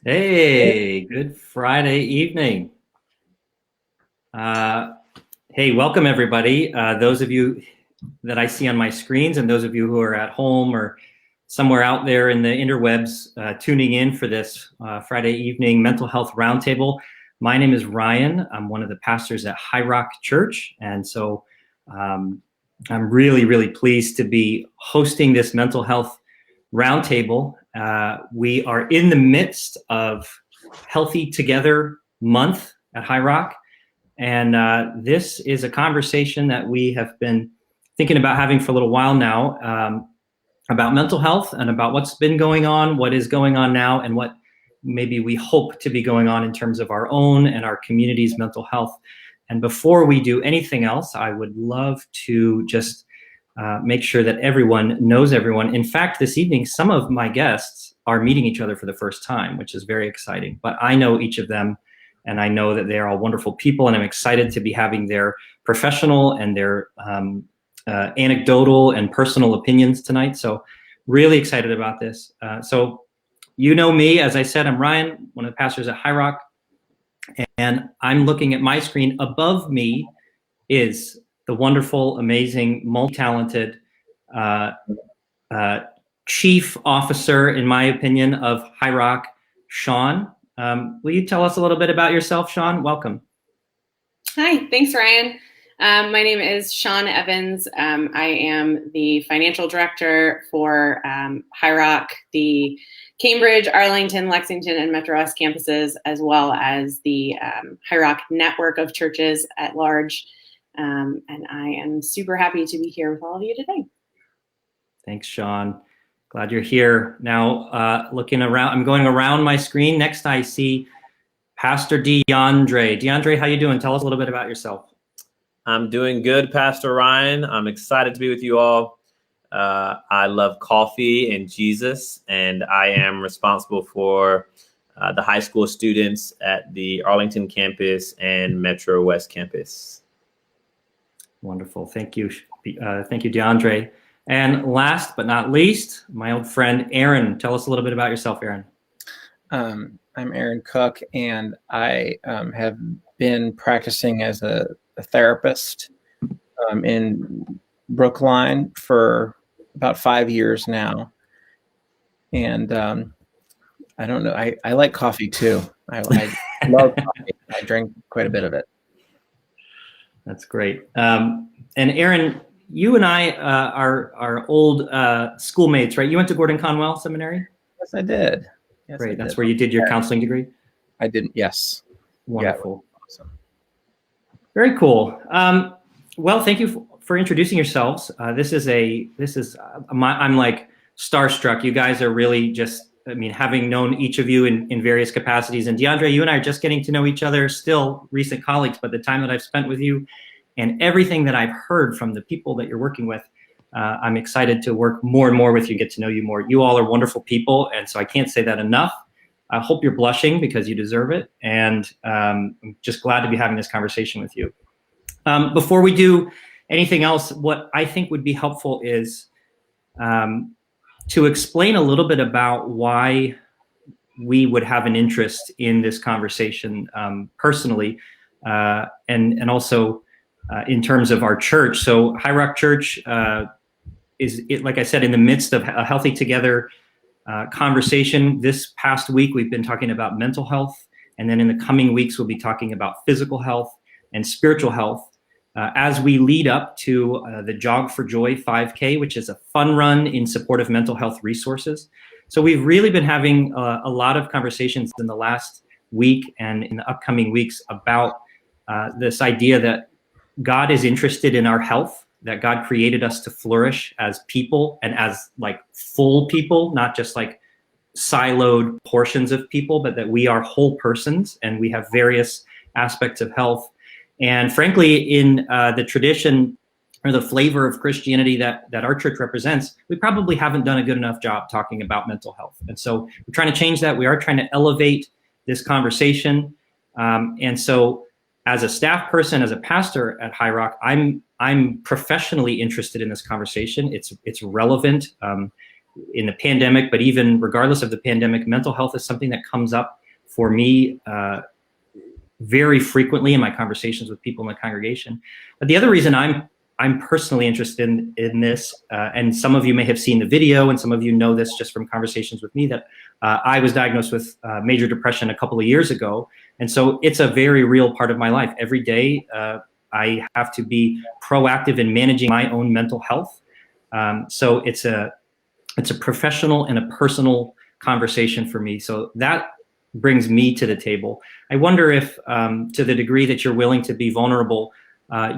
Hey, good Friday evening. Hey, welcome everybody. Those of you that I see on my screens and those of you who are at home or somewhere out there in the interwebs tuning in for this Friday evening mental health roundtable. My name is Ryan. I'm one of the pastors at Highrock Church. And so I'm really, really pleased to be hosting this mental health roundtable. We are in the midst of Healthy Together month at Highrock. And this is a conversation that we have been thinking about having for a little while now, about mental health and about what's been going on, what is going on now, and what maybe we hope to be going on in terms of our own and our community's mental health. And before we do anything else, I would love to just make sure that everyone knows everyone. In fact, this evening, some of my guests are meeting each other for the first time, which is very exciting. But I know each of them, and I know that they are all wonderful people, and I'm excited to be having their professional and their anecdotal and personal opinions tonight. So really excited about this. So you know me, as I said, I'm Ryan, one of the pastors at Highrock, and I'm looking at my screen. Above me is the wonderful, amazing, multi-talented chief officer, in my opinion, of Highrock, Shawn. Will you tell us a little bit about yourself, Shawn? Welcome. Hi, thanks, Ryan. My name is Shawn Evans. I am the financial director for Highrock, the Cambridge, Arlington, Lexington, and Metro West campuses, as well as the Highrock network of churches at large. And I am super happy to be here with all of you today. Thanks, Shawn. Glad you're here. Now, looking around, I'm going around my screen. Next, I see Pastor DeAndre. DeAndre, how you doing? Tell us a little bit about yourself. I'm doing good, Pastor Ryan. I'm excited to be with you all. I love coffee and Jesus, and I am responsible for the high school students at the Arlington campus and Metro West campus. Wonderful. Thank you. Thank you, DeAndre. And last but not least, my old friend, Aaron. Tell us a little bit about yourself, Aaron. I'm Aaron Cook, and I have been practicing as a therapist in Brookline for about 5 years now. And I don't know, I like coffee too. I love coffee. I drink quite a bit of it. That's great. And Aaron, you and I are old schoolmates, right? You went to Gordon Conwell Seminary? Yes, I did. Yes, Great. That's where you did your counseling degree? I didn't. Yes. Wonderful. Yeah, awesome. Very cool. Well, thank you for introducing yourselves. I'm like starstruck. You guys are really just, having known each of you in various capacities. And DeAndre, you and I are just getting to know each other, still recent colleagues, but the time that I've spent with you and everything that I've heard from the people that you're working with, I'm excited to work more and more with you, get to know you more. You all are wonderful people, and so I can't say that enough. I hope you're blushing because you deserve it, and I'm just glad to be having this conversation with you. Before we do anything else, what I think would be helpful is to explain a little bit about why we would have an interest in this conversation personally, and also in terms of our church. So Highrock Church is, like I said, in the midst of a Healthy Together conversation. This past week, we've been talking about mental health. And then in the coming weeks, we'll be talking about physical health and spiritual health as we lead up to the Jog for Joy 5K, which is a fun run in support of mental health resources. So we've really been having a lot of conversations in the last week and in the upcoming weeks about this idea that God is interested in our health, that God created us to flourish as people and as like full people, not just like siloed portions of people, but that we are whole persons and we have various aspects of health. And frankly, in the tradition or the flavor of Christianity that our church represents, we probably haven't done a good enough job talking about mental health. And so we're trying to change that. We are trying to elevate this conversation. And so as a staff person, as a pastor at Highrock, I'm professionally interested in this conversation. It's relevant. in the pandemic, but even regardless of the pandemic, mental health is something that comes up for me very frequently in my conversations with people in the congregation. But the other reason I'm personally interested in this, and some of you may have seen the video, and some of you know this just from conversations with me, that I was diagnosed with major depression a couple of years ago. And so it's a very real part of my life. Every day, I have to be proactive in managing my own mental health. So it's a professional and a personal conversation for me. So that brings me to the table. I wonder if, to the degree that you're willing to be vulnerable,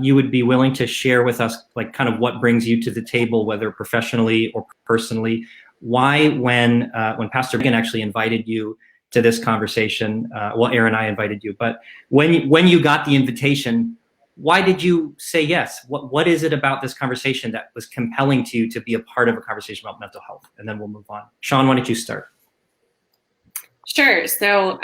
you would be willing to share with us, like, kind of what brings you to the table, whether professionally or personally. Why, when Pastor Megan actually invited you to this conversation, well, Aaron and I invited you, but when you got the invitation, why did you say yes? What is it about this conversation that was compelling to you to be a part of a conversation about mental health? And then we'll move on. Shawn, why don't you start? Sure. So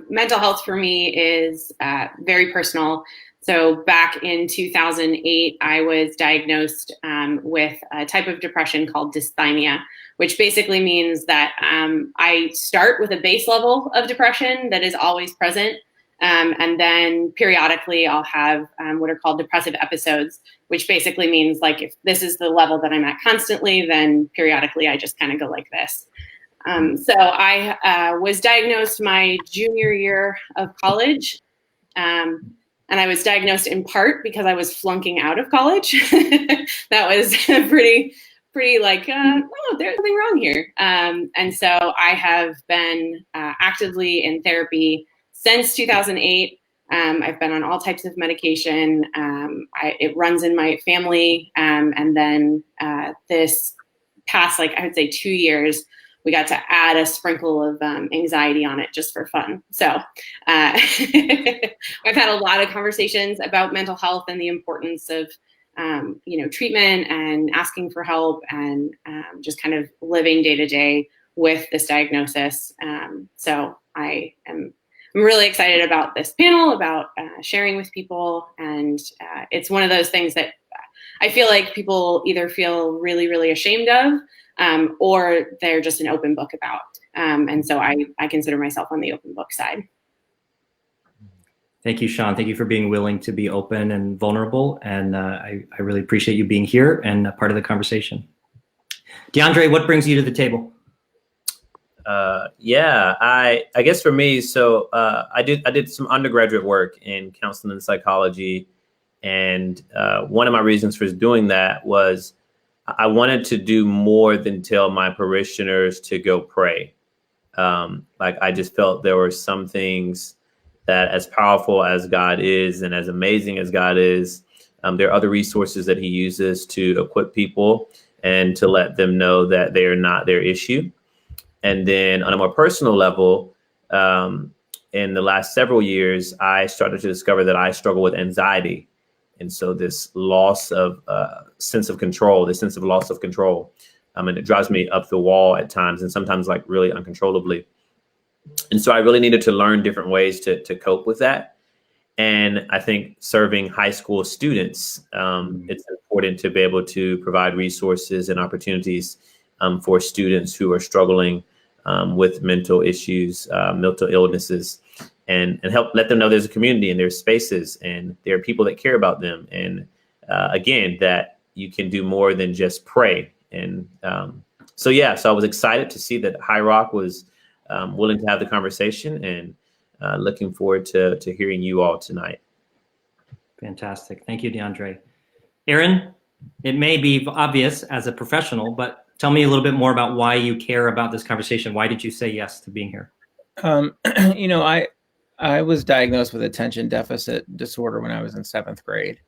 mental health for me is very personal. So back in 2008, I was diagnosed with a type of depression called dysthymia, which basically means that I start with a base level of depression that is always present. And then periodically I'll have what are called depressive episodes, which basically means, like, if this is the level that I'm at constantly, then periodically I just kind of go like this. So I was diagnosed my junior year of college. And I was diagnosed in part because I was flunking out of college. That was pretty like, oh, there's something wrong here. And so I have been actively in therapy since 2008. I've been on all types of medication. It runs in my family. And then this past, like, I would say 2 years, we got to add a sprinkle of anxiety on it just for fun. So I've had a lot of conversations about mental health and the importance of, treatment and asking for help, and just kind of living day to day with this diagnosis. So I'm really excited about this panel, about sharing with people. And it's one of those things that I feel like people either feel really, really ashamed of, or they're just an open book about. And so I consider myself on the open book side. Thank you, Shawn. Thank you for being willing to be open and vulnerable. And I really appreciate you being here and a part of the conversation. DeAndre, what brings you to the table? I guess for me, so I did some undergraduate work in counseling and psychology. And one of my reasons for doing that was I wanted to do more than tell my parishioners to go pray. Like, I just felt there were some things that, as powerful as God is and as amazing as God is, there are other resources that he uses to equip people and to let them know that they are not their issue. And then on a more personal level, in the last several years, I started to discover that I struggle with anxiety. And so this loss of sense of control, this sense of loss of control, and it drives me up the wall at times, and sometimes, like, really uncontrollably. And so I really needed to learn different ways to cope with that. And I think serving high school students, it's important to be able to provide resources and opportunities for students who are struggling with mental issues, mental illnesses, and help let them know there's a community and there's spaces and there are people that care about them. And again, that you can do more than just pray. And so I was excited to see that Highrock was willing to have the conversation, and looking forward to hearing you all tonight. Fantastic. Thank you, DeAndre. Aaron, it may be obvious as a professional, but tell me a little bit more about why you care about this conversation. Why did you say yes to being here? I was diagnosed with attention deficit disorder when I was in 7th grade,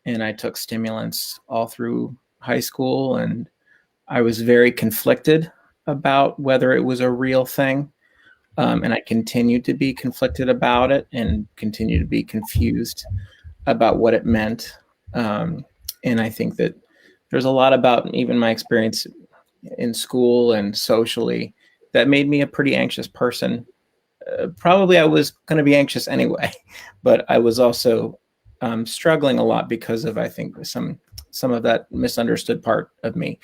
and I took stimulants all through high school, and I was very conflicted about whether it was a real thing. And I continued to be conflicted about it and continue to be confused about what it meant. And I think that there's a lot about even my experience in school and socially that made me a pretty anxious person. Probably I was going to be anxious anyway, but I was also struggling a lot because of, I think, some of that misunderstood part of me.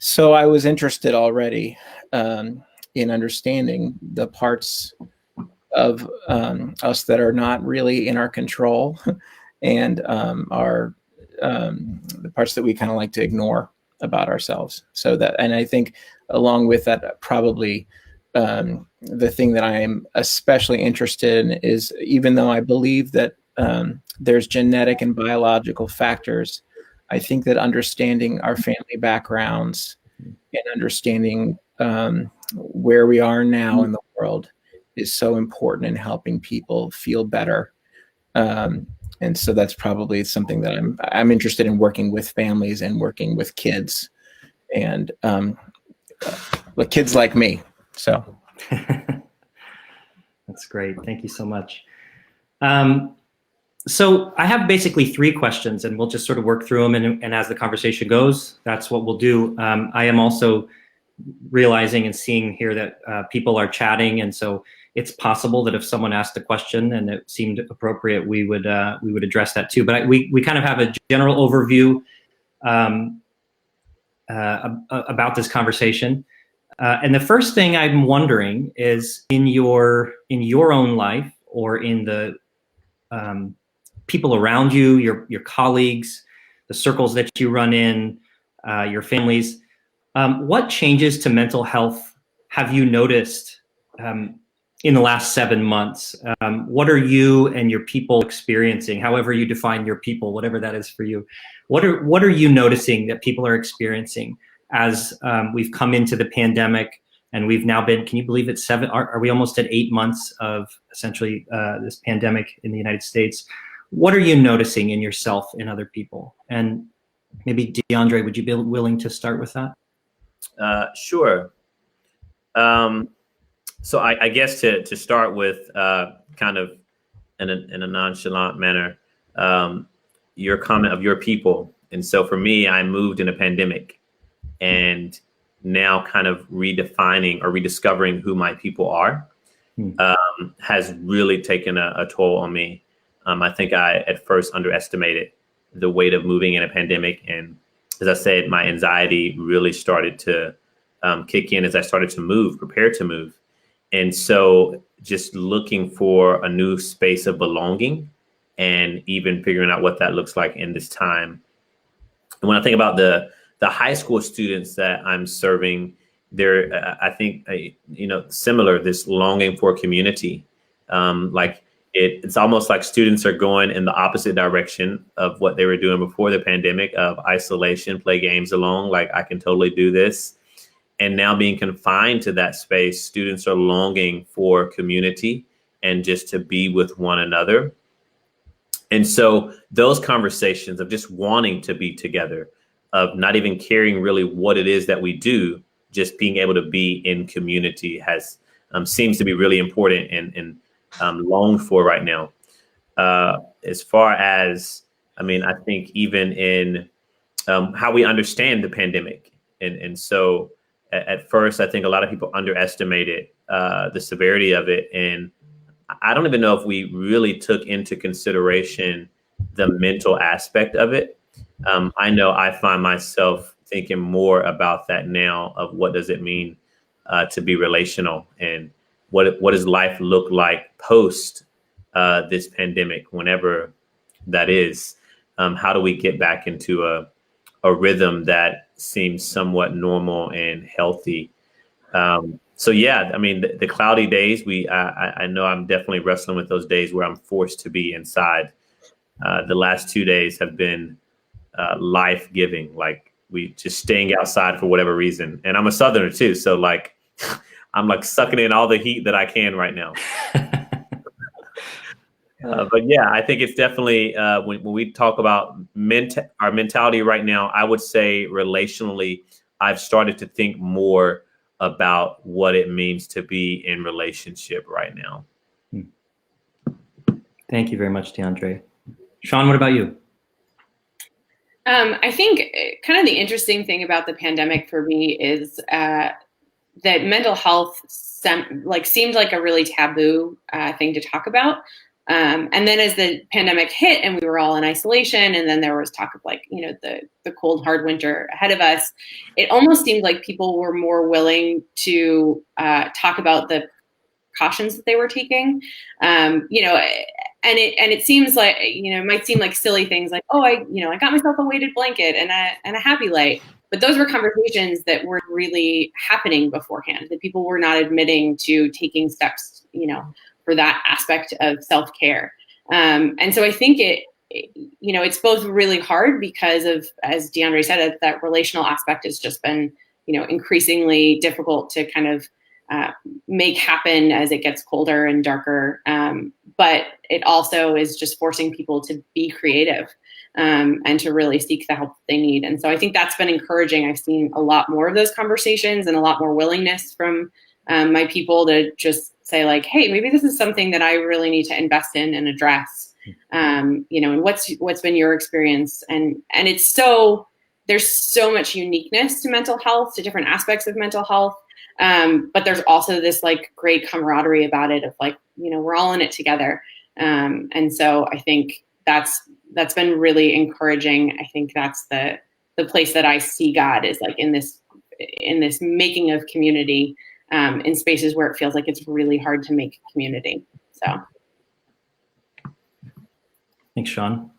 So I was interested already in understanding the parts of us that are not really in our control, and are the parts that we kind of like to ignore about ourselves. So that, and I think along with that, probably the thing that I am especially interested in is, even though I believe that there's genetic and biological factors, I think that understanding our family backgrounds and understanding where we are now in the world is so important in helping people feel better. And so that's probably something that I'm interested in, working with families and working with kids, and kids like me. So that's great. Thank you so much. So I have basically 3 questions, and we'll just sort of work through them. And as the conversation goes, that's what we'll do. I am also realizing and seeing here that people are chatting, and so it's possible that if someone asked a question and it seemed appropriate, we would address that too. But we kind of have a general overview about this conversation. And the first thing I'm wondering is, in your own life, or in the people around you, your colleagues, the circles that you run in, your families, what changes to mental health have you noticed in the last 7 months? What are you and your people experiencing, however you define your people, whatever that is for you? What are you noticing that people are experiencing as we've come into the pandemic, and we've now been, can you believe it's 7, are we almost at 8 months of essentially this pandemic in the United States? What are you noticing in yourself and other people? And maybe DeAndre, would you be willing to start with that? Sure. So I guess to start with, kind of in a nonchalant manner, your comment of your people. And so for me, I moved in a pandemic, and now kind of redefining or rediscovering who my people are has really taken a toll on me. I think I at first underestimated the weight of moving in a pandemic. And as I said, my anxiety really started to kick in as I started to prepare to move. And so just looking for a new space of belonging, and even figuring out what that looks like in this time. And when I think about the high school students that I'm serving, they're, I think, similar, this longing for community. It's almost like students are going in the opposite direction of what they were doing before the pandemic, of isolation, play games alone, like I can totally do this. And now being confined to that space, students are longing for community and just to be with one another. And so those conversations of just wanting to be together, of not even caring really what it is that we do, just being able to be in community has seems to be really important and longed for right now. As far as, I think even in how we understand the pandemic. And so at first, I think a lot of people underestimated the severity of it. And I don't even know if we really took into consideration the mental aspect of it. I know I find myself thinking more about that now, of what does it mean to be relational, and what does life look like post this pandemic, whenever that is. How do we get back into a rhythm that seems somewhat normal and healthy? So yeah, the cloudy days, I know I'm definitely wrestling with those days where I'm forced to be inside. The last 2 days have been life-giving, like we just staying outside for whatever reason. And I'm a Southerner too, so like I'm like sucking in all the heat that I can right now. But yeah, I think it's definitely when we talk about our mentality right now, I would say relationally, I've started to think more about what it means to be in relationship right now. Thank you very much, DeAndre. Shawn, what about you? I think kind of the interesting thing about the pandemic for me is that mental health seemed like a really taboo thing to talk about. And then as the pandemic hit and we were all in isolation, and then there was talk of like, you know, the cold, hard winter ahead of us, it almost seemed like people were more willing to talk about the cautions that they were taking. You know, and it seems like, you know, it might seem like silly things like, oh, I got myself a weighted blanket and a happy light. But those were conversations that were really happening beforehand, that people were not admitting to taking steps, you know, for that aspect of self-care. And so I think you know, it's both really hard because of, as DeAndre said, that relational aspect has just been, you know, increasingly difficult to kind of make happen as it gets colder and darker. But it also is just forcing people to be creative and to really seek the help they need. And so I think that's been encouraging. I've seen a lot more of those conversations and a lot more willingness from my people to just say like, hey, maybe this is something that I really need to invest in and address. You know, and what's been your experience? And it's there's so much uniqueness to mental health, to different aspects of mental health. But there's also this like great camaraderie about it of like, you know, we're all in it together. And so I think that's been really encouraging. I think that's the place that I see God is like in this making of community, in spaces where it feels like it's really hard to make community. So. Thanks, Shawn.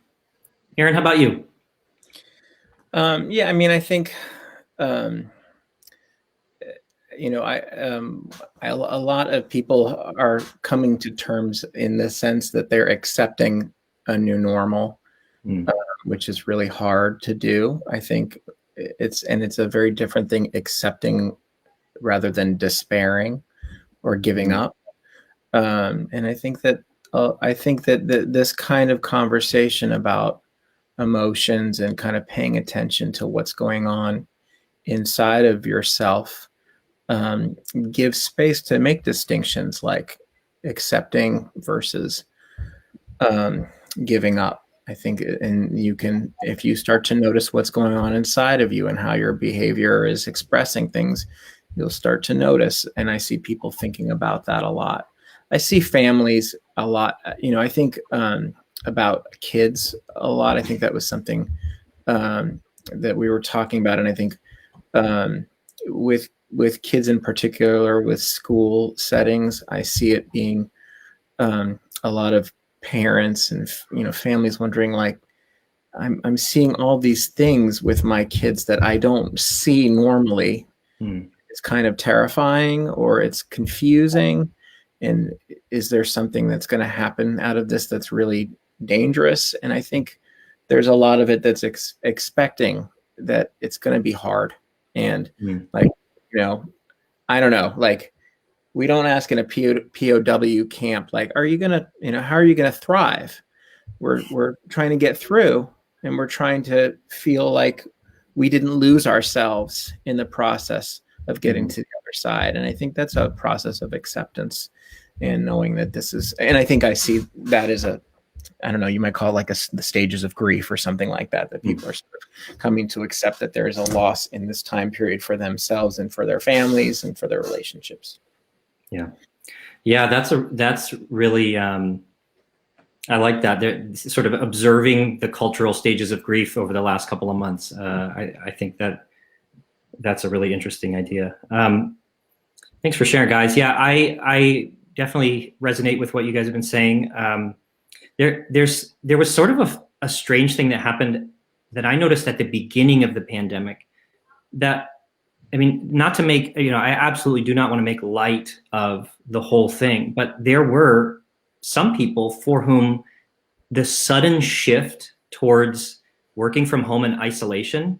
Aaron, how about you? Yeah, I mean, I think, you know, a lot of people are coming to terms in the sense that they're accepting a new normal, which is really hard to do. I think it's a very different thing, accepting rather than despairing or giving up. And I think that this kind of conversation about emotions and kind of paying attention to what's going on inside of yourself gives space to make distinctions like accepting versus giving up. I think, and you can, if you start to notice what's going on inside of you and how your behavior is expressing things, you'll start to notice. And I see people thinking about that a lot. I see families a lot. You know, I think about kids a lot. I think that was something that we were talking about. And I think with kids in particular, with school settings, I see it being a lot of parents and, you know, families wondering like, I'm seeing all these things with my kids that I don't see normally. It's kind of terrifying or it's confusing. And is there something that's going to happen out of this that's really dangerous? And I think there's a lot of it that's expecting that it's going to be hard. And like, you know, I don't know, like we don't ask in a POW camp, like, are you going to, you know, how are you going to thrive? We're trying to get through and we're trying to feel like we didn't lose ourselves in the process of getting to the other side. And I think that's a process of acceptance and knowing that this is, and I think I see that as I don't know, you might call it like the stages of grief or something like that, that people are sort of coming to accept that there is a loss in this time period for themselves and for their families and for their relationships. Yeah. Yeah. That's really, I like that. They're sort of observing the cultural stages of grief over the last couple of months. I think that's a really interesting idea. Thanks for sharing, guys. Yeah, I definitely resonate with what you guys have been saying. There was sort of a strange thing that happened that I noticed at the beginning of the pandemic that, I mean, not to make, you know, I absolutely do not want to make light of the whole thing, but there were some people for whom the sudden shift towards working from home and isolation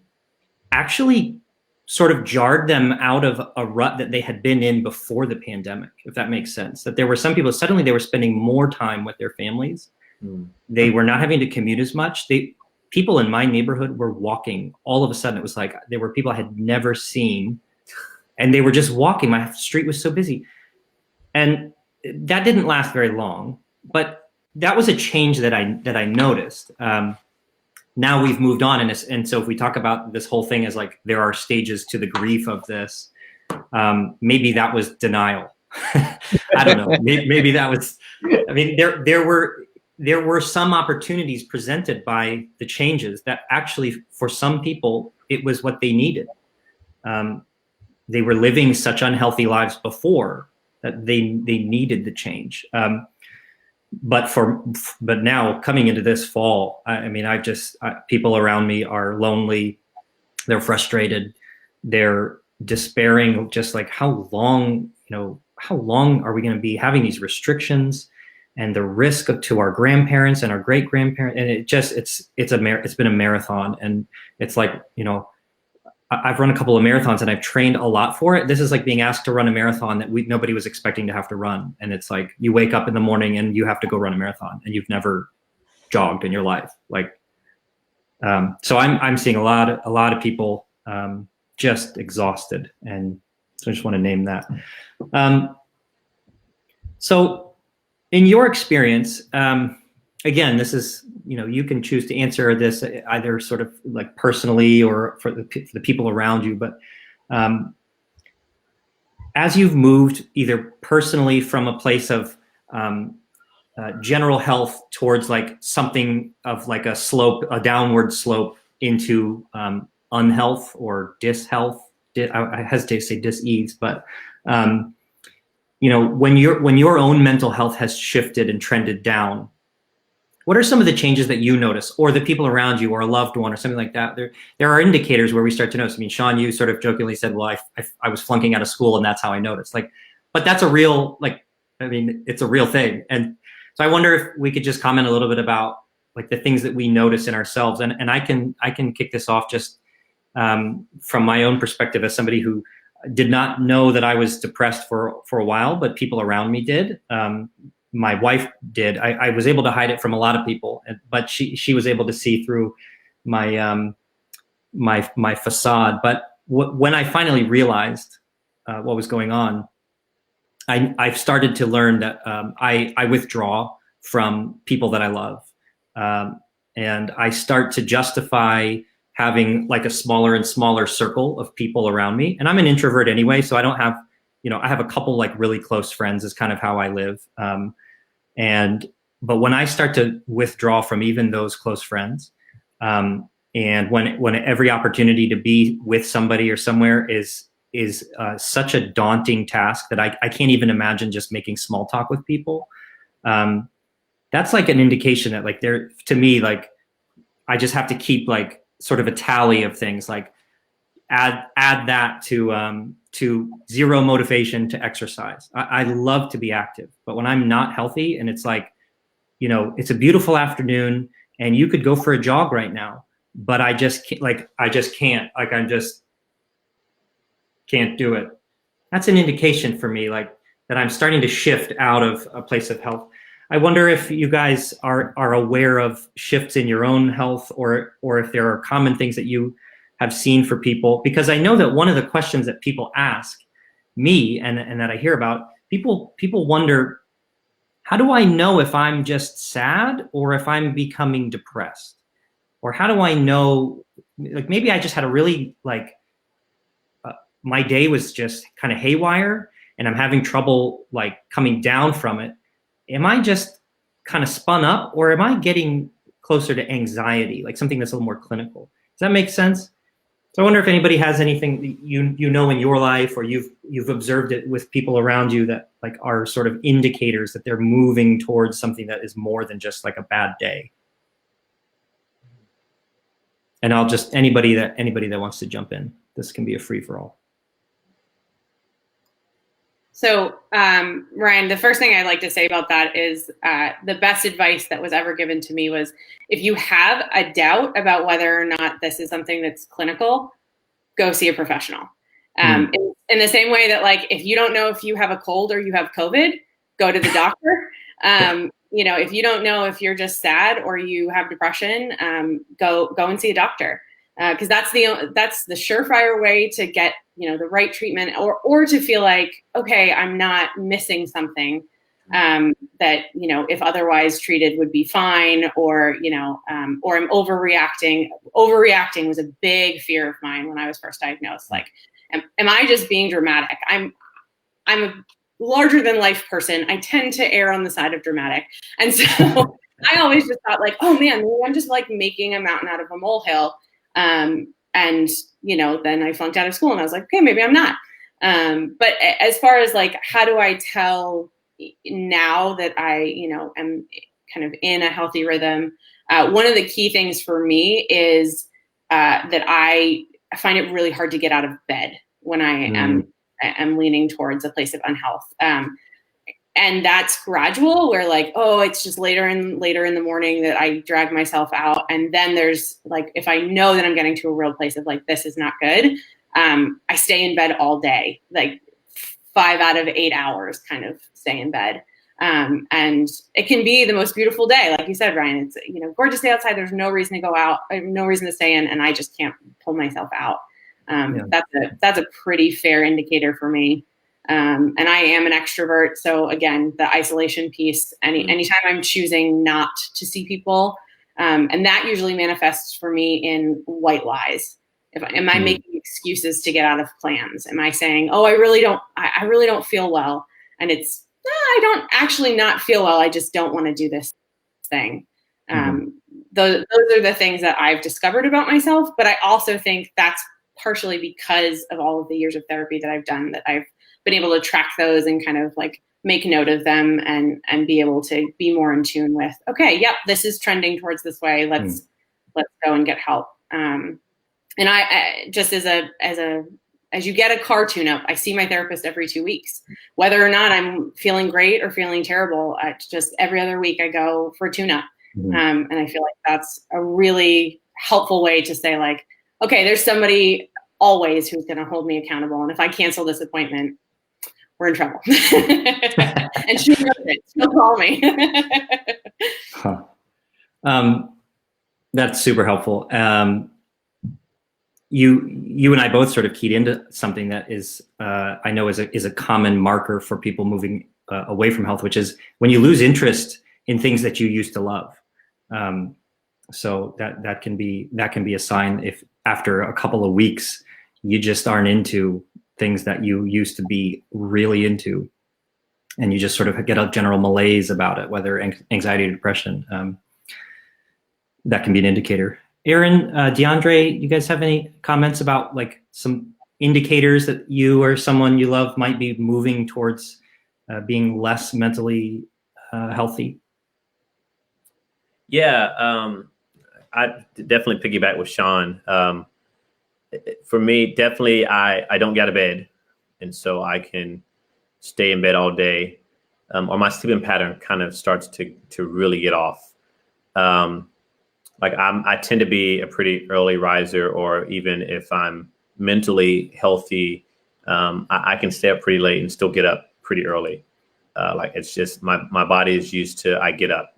actually sort of jarred them out of a rut that they had been in before the pandemic, if that makes sense. That there were some people, suddenly they were spending more time with their families. They were not having to commute as much. People in my neighborhood were walking. All of a sudden, it was like there were people I had never seen, and they were just walking. My street was so busy. And that didn't last very long, but that was a change that I noticed. Now we've moved on, and so if we talk about this whole thing as like there are stages to the grief of this, maybe that was denial I don't know. Maybe that was. I mean, there were some opportunities presented by the changes that actually, for some people, it was what they needed. They were living such unhealthy lives before that they needed the change. But now coming into this fall, I mean, people around me are lonely, they're frustrated, they're despairing, just like how long are we going to be having these restrictions and the risk to our grandparents and our great grandparents? And it's been a marathon, and it's like, I've run a couple of marathons and I've trained a lot for it. This is like being asked to run a marathon that nobody was expecting to have to run. And it's like, you wake up in the morning and you have to go run a marathon and you've never jogged in your life. Like, so I'm seeing a lot of people, just exhausted. And so I just want to name that. So in your experience, again, this is, you can choose to answer this either sort of like personally or for the people around you. But as you've moved either personally from a place of general health towards like something of like a downward slope into unhealth or dishealth, I hesitate to say dis-ease, but when your own mental health has shifted and trended down, what are some of the changes that you notice, or the people around you, or a loved one, or something like that? There are indicators where we start to notice. I mean, Shawn, you sort of jokingly said, "Well, I was flunking out of school, and that's how I noticed." Like, but that's a real, it's a real thing. And so I wonder if we could just comment a little bit about like the things that we notice in ourselves. And I can kick this off just from my own perspective as somebody who did not know that I was depressed for a while, but people around me did. My wife did. I was able to hide it from a lot of people, but she was able to see through my my facade. But when I finally realized what was going on, I've started to learn that I withdraw from people that I love, and I start to justify having like a smaller and smaller circle of people around me. And I'm an introvert anyway, so I don't have, I have a couple like really close friends is kind of how I live. But when I start to withdraw from even those close friends, and when every opportunity to be with somebody or somewhere is such a daunting task that I can't even imagine just making small talk with people, that's like an indication that like to me, like I just have to keep like sort of a tally of things, like add that to zero motivation to exercise. I love to be active, but when I'm not healthy and it's like, it's a beautiful afternoon and you could go for a jog right now, but I just can't do it. That's an indication for me, like that I'm starting to shift out of a place of health. I wonder if you guys are aware of shifts in your own health, or if there are common things that you have seen for people, because I know that one of the questions that people ask me and that I hear about, people wonder, how do I know if I'm just sad or if I'm becoming depressed? Or how do I know, like maybe I just had a really my day was just kind of haywire and I'm having trouble like coming down from it. Am I just kind of spun up, or am I getting closer to anxiety, like something that's a little more clinical? Does that make sense? So I wonder if anybody has anything that you know in your life, or you've observed it with people around you that like are sort of indicators that they're moving towards something that is more than just like a bad day. And I'll just anybody that wants to jump in. This can be a free for all. So, Ryan, the first thing I'd like to say about that is the best advice that was ever given to me was, if you have a doubt about whether or not this is something that's clinical, go see a professional. In the same way that, like, if you don't know if you have a cold or you have COVID, go to the doctor. If you don't know if you're just sad or you have depression, go and see a doctor. Because that's the surefire way to get the right treatment, or to feel like, okay, I'm not missing something that if otherwise treated would be fine, or I'm overreacting. Overreacting was a big fear of mine when I was first diagnosed. Like, am I just being dramatic? I'm larger than life person, I tend to err on the side of dramatic. And so I always just thought like, oh man, maybe I'm just like making a mountain out of a molehill. And, you know, then I flunked out of school and I was like, okay, maybe I'm not. But as far as like, how do I tell now that I, you know, am kind of in a healthy rhythm? One of the key things for me is that I find it really hard to get out of bed when I am leaning towards a place of unhealth. And that's gradual, where like, oh, it's just later in the morning that I drag myself out. And then there's like, if I know that I'm getting to a real place of like, this is not good, I stay in bed all day, like 5 out of 8 hours kind of stay in bed. And it can be the most beautiful day. Like you said, Ryan, it's, you know, gorgeous day outside. There's no reason to go out, no reason to stay in. And I just can't pull myself out. That's a pretty fair indicator for me. And I am an extrovert. So again, the isolation piece, anytime I'm choosing not to see people, and that usually manifests for me in white lies. Am I making excuses to get out of plans? Am I saying, oh, I really don't feel well. And it's, no, I don't actually not feel well. I just don't want to do this thing. Those are the things that I've discovered about myself. But I also think that's partially because of all of the years of therapy that I've done, that I've been able to track those and kind of like make note of them and be able to be more in tune with, okay, yep, this is trending towards this way. Let's go and get help. And I just as you get a car tune-up, I see my therapist every 2 weeks, whether or not I'm feeling great or feeling terrible. Just every other week I go for a tune-up. And I feel like that's a really helpful way to say like, okay, there's somebody always who's going to hold me accountable. And if I cancel this appointment, we're in trouble. And she knows it. She'll call me. That's super helpful. You and I both sort of keyed into something that is, I know is a common marker for people moving away from health, which is when you lose interest in things that you used to love. So that can be a sign if after a couple of weeks you just aren't into things that you used to be really into, and you just sort of get a general malaise about it, whether anxiety or depression. That can be an indicator. Aaron, DeAndre, you guys have any comments about like some indicators that you or someone you love might be moving towards being less mentally healthy? Yeah, I definitely piggyback with Shawn. For me, definitely, I don't get out of bed, and so I can stay in bed all day, or my sleeping pattern kind of starts to really get off. Like I tend to be a pretty early riser, or even if I'm mentally healthy, I can stay up pretty late and still get up pretty early. Like it's just my body is used to I get up.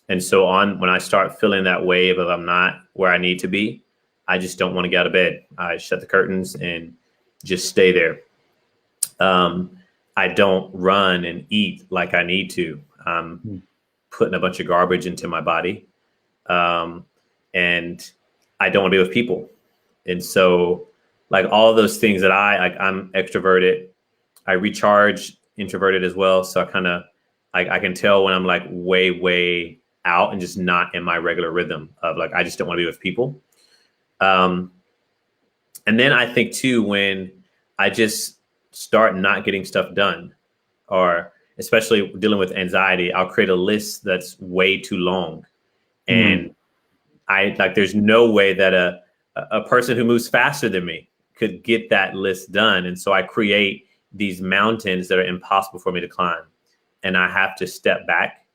And so when I start feeling that wave of I'm not where I need to be, I just don't want to get out of bed. I shut the curtains and just stay there. I don't run and eat like I need to. I'm putting a bunch of garbage into my body. And I don't want to be with people. And so like all those things that I'm extroverted, I recharge introverted as well. So I can tell when I'm like way out and just not in my regular rhythm of like, I just don't want to be with people. And then I think too, when I just start not getting stuff done, or especially dealing with anxiety, I'll create a list that's way too long. And there's no way that a person who moves faster than me could get that list done. And so I create these mountains that are impossible for me to climb. And I have to step back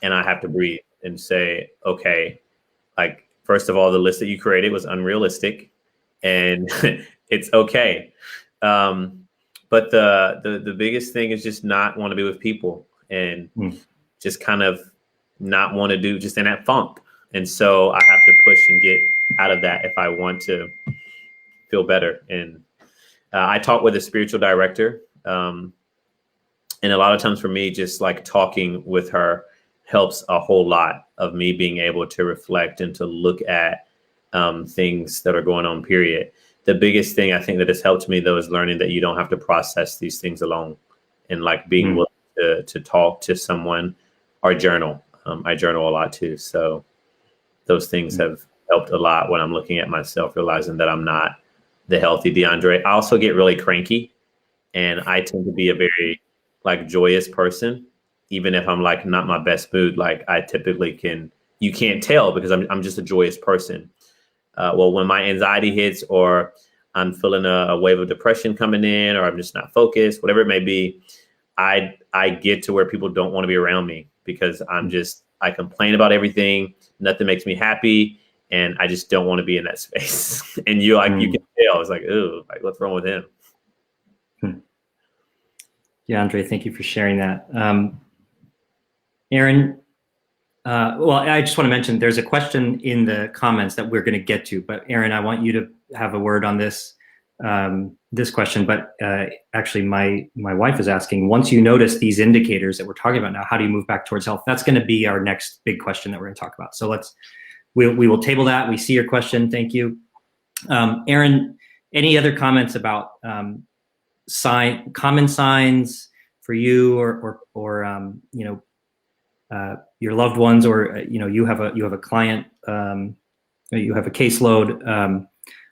and I have to breathe and say, okay, like, first of all, the list that you created was unrealistic and it's okay. But the biggest thing is just not want to be with people and just kind of not want to do just in that funk. And so I have to push and get out of that if I want to feel better. And I talk with a spiritual director. And a lot of times for me, just like talking with her helps a whole lot of me being able to reflect and to look at things that are going on, period. The biggest thing I think that has helped me, though, is learning that you don't have to process these things alone. and like being willing to talk to someone or journal. I journal a lot too. So those things have helped a lot when I'm looking at myself, realizing that I'm not the healthy DeAndre. I also get really cranky, and I tend to be a very like joyous person, even if I'm like not my best mood. Like I typically you can't tell because I'm just a joyous person. Well, when my anxiety hits, or I'm feeling a wave of depression coming in, or I'm just not focused, whatever it may be, I get to where people don't want to be around me because I complain about everything. Nothing makes me happy, and I just don't want to be in that space. And you can tell, it's like, ooh, like what's wrong with him? Yeah, Andre, thank you for sharing that. Aaron, well, I just want to mention there's a question in the comments that we're going to get to, but Aaron, I want you to have a word on this question. But actually, my wife is asking, once you notice these indicators that we're talking about now, how do you move back towards health? That's going to be our next big question that we're going to talk about. So we will table that. We see your question. Thank you. Aaron, any other comments about common signs for you or your loved ones, or you have a client, you have a caseload.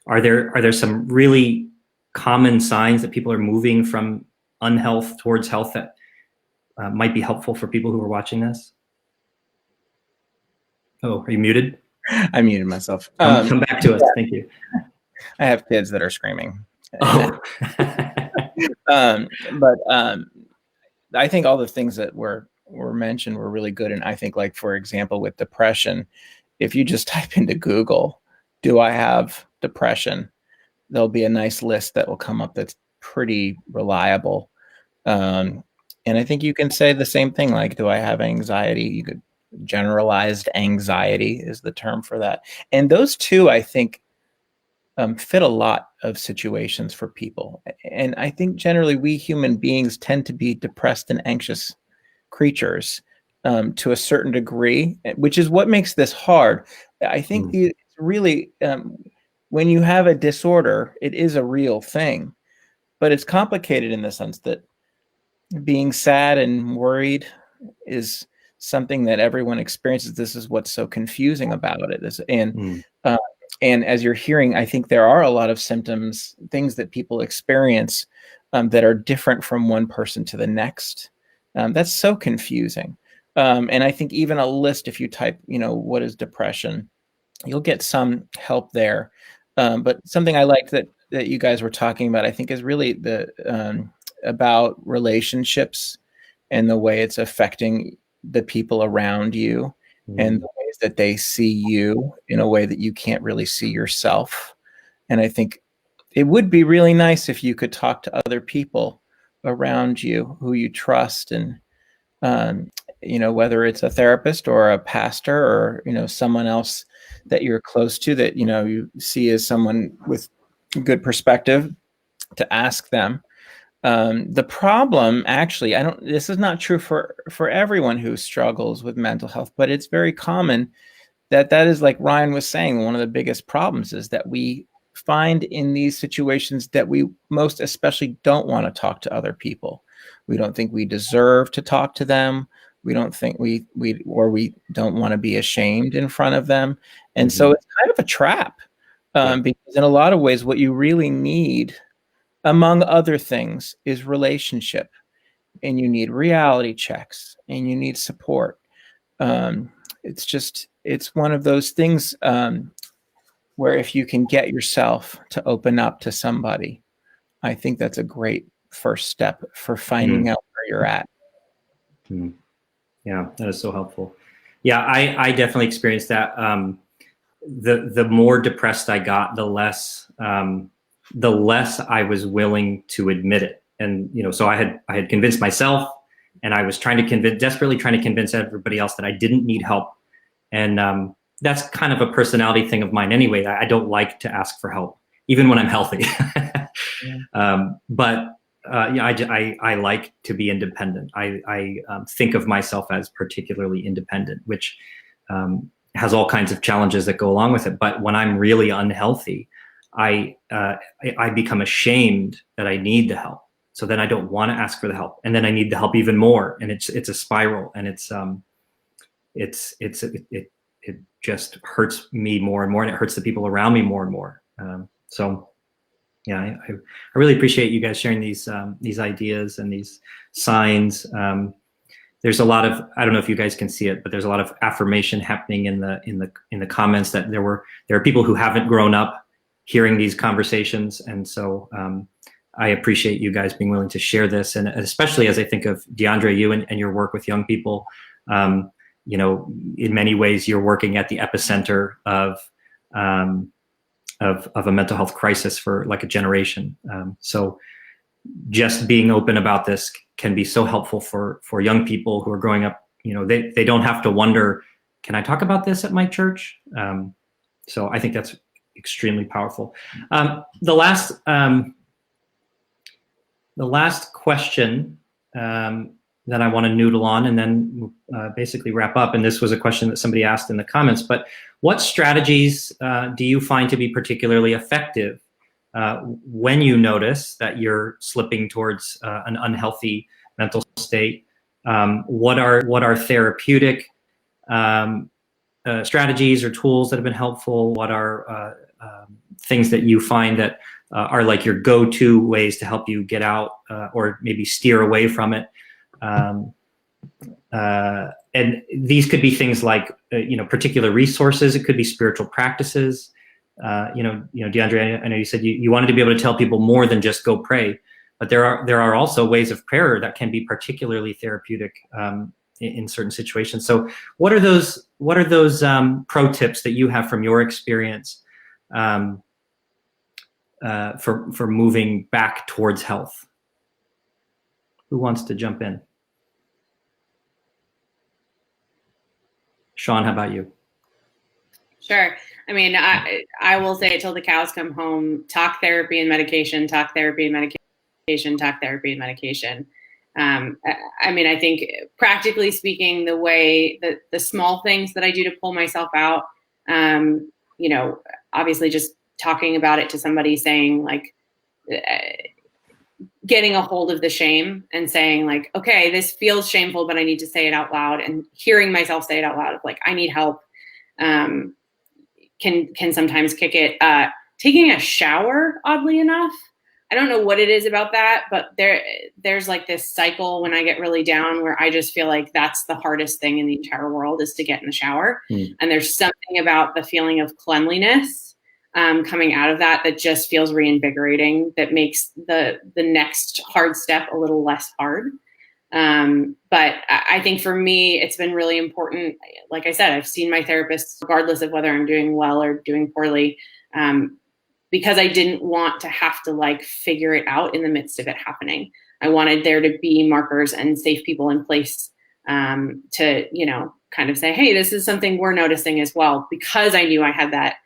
Are there some really common signs that people are moving from unhealth towards health that might be helpful for people who are watching this? Oh, are you muted? I muted myself. Come back to us. Thank you. I have kids that are screaming. Oh. But I think all the things that were mentioned were really good. And I think, like, for example, with depression, if you just type into Google, do I have depression? There'll be a nice list that will come up that's pretty reliable. And I think you can say the same thing, like, do I have anxiety? You could generalized anxiety is the term for that. And those two, I think, fit a lot of situations for people. And I think generally we human beings tend to be depressed and anxious creatures to a certain degree, which is what makes this hard. I think it's really, when you have a disorder, it is a real thing, but it's complicated in the sense that being sad and worried is something that everyone experiences. This is what's so confusing about it. And as you're hearing, I think there are a lot of symptoms, things that people experience that are different from one person to the next. That's so confusing. And I think even a list, if you type, what is depression, you'll get some help there. But something I liked that you guys were talking about, I think, is really about relationships and the way it's affecting the people around you and the ways that they see you in a way that you can't really see yourself. And I think it would be really nice if you could talk to other people around you who you trust, and whether it's a therapist or a pastor or someone else that you're close to that you see as someone with good perspective, to ask them. The problem, actually, this is not true for everyone who struggles with mental health, but it's very common that is, like Ryan was saying, one of the biggest problems is that we find in these situations that we most especially don't want to talk to other people. We don't think we deserve to talk to them. We don't think we don't want to be ashamed in front of them. And so it's kind of a trap, because in a lot of ways, what you really need, among other things, is relationship, and you need reality checks, and you need support. It's one of those things where if you can get yourself to open up to somebody, I think that's a great first step for finding out where you're at. Yeah, that is so helpful. Yeah, I definitely experienced that. The more depressed I got, the less I was willing to admit it. And so I had convinced myself, and I was desperately trying to convince everybody else that I didn't need help. And that's kind of a personality thing of mine anyway. I don't like to ask for help, even when I'm healthy. But I like to be independent. I think of myself as particularly independent, which has all kinds of challenges that go along with it. But when I'm really unhealthy, I become ashamed that I need the help. So then I don't want to ask for the help, and then I need the help even more, and it's a spiral, and it just hurts me more and more, and it hurts the people around me more and more. So yeah, I really appreciate you guys sharing these ideas and these signs. There's a lot of, I don't know if you guys can see it, but there's a lot of affirmation happening in the comments that there are people who haven't grown up hearing these conversations, and so I appreciate you guys being willing to share this, and especially as I think of DeAndre, you and your work with young people. You know, in many ways, you're working at the epicenter of a mental health crisis for like a generation. So just being open about this can be so helpful for young people who are growing up. You know, they don't have to wonder, can I talk about this at my church? So I think that's extremely powerful. The last question that I want to noodle on and then basically wrap up. And this was a question that somebody asked in the comments, but what strategies do you find to be particularly effective when you notice that you're slipping towards an unhealthy mental state? What are therapeutic strategies or tools that have been helpful? What are things that you find that are like your go-to ways to help you get out or maybe steer away from it? And these could be things like, particular resources. It could be spiritual practices. DeAndre, I know you said you wanted to be able to tell people more than just go pray, but there are also ways of prayer that can be particularly therapeutic in certain situations. So what are those pro tips that you have from your experience for moving back towards health? Who wants to jump in? Shawn, how about you? Sure. I mean, I will say it till the cows come home: talk therapy and medication, talk therapy and medication, talk therapy and medication. I mean, I think practically speaking, the way that the small things that I do to pull myself out, obviously just talking about it to somebody, saying like, getting a hold of the shame and saying like, okay, this feels shameful, but I need to say it out loud, and hearing myself say it out loud of like, I need help, can sometimes kick it. Taking a shower, oddly enough, I don't know what it is about that, but there's like this cycle when I get really down where I just feel like that's the hardest thing in the entire world, is to get in the shower. And there's something about the feeling of cleanliness coming out of that just feels reinvigorating, that makes the next hard step a little less hard. But I think for me, it's been really important. Like I said, I've seen my therapist regardless of whether I'm doing well or doing poorly, because I didn't want to have to like figure it out in the midst of it happening. I wanted there to be markers and safe people in place to, kind of say, hey, this is something we're noticing as well, because I knew I had that,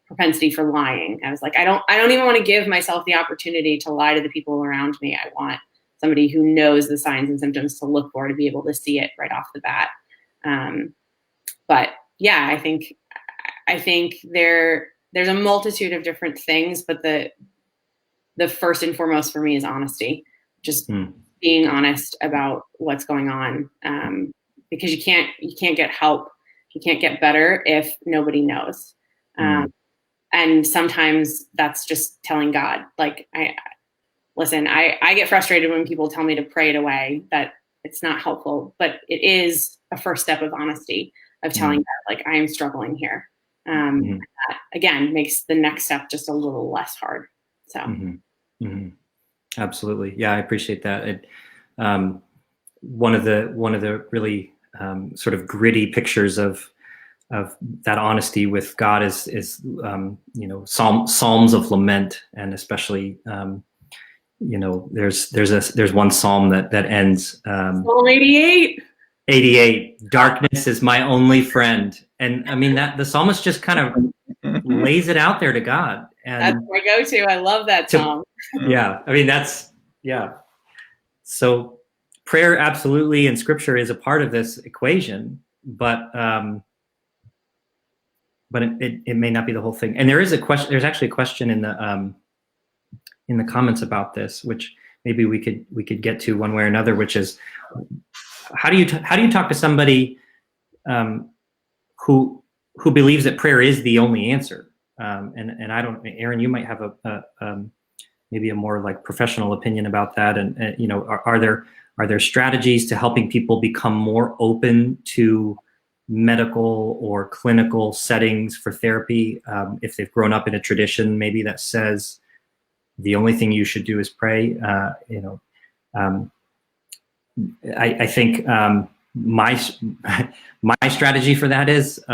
propensity for lying. I was like, I don't even want to give myself the opportunity to lie to the people around me. I want somebody who knows the signs and symptoms to look for, to be able to see it right off the bat. But yeah, I think there's a multitude of different things, but the first and foremost for me is honesty. Just being honest about what's going on, because you can't get help, you can't get better if nobody knows. And sometimes that's just telling God, like, I get frustrated when people tell me to pray it away, that it's not helpful, but it is a first step of honesty, of telling God, like, I am struggling here. That, again, makes the next step just a little less hard. So. Absolutely. Yeah, I appreciate that. One of the really sort of gritty pictures of that honesty with God is Psalms of lament, and especially there's one psalm that ends Psalm 88. 88. Darkness is my only friend, and I mean that the psalmist just kind of lays it out there to God. And that's my go-to. I love that song. Yeah, I mean so prayer absolutely, and scripture is a part of this equation, but it may not be the whole thing. And there is a question. There's actually a question in in the comments about this, which maybe we could get to one way or another, which is how do you talk to somebody who believes that prayer is the only answer? And I don't, Aaron, you might have maybe a more like professional opinion about that. And you know, are there strategies to helping people become more open to medical or clinical settings for therapy if they've grown up in a tradition maybe that says the only thing you should do is pray? I think my strategy for that is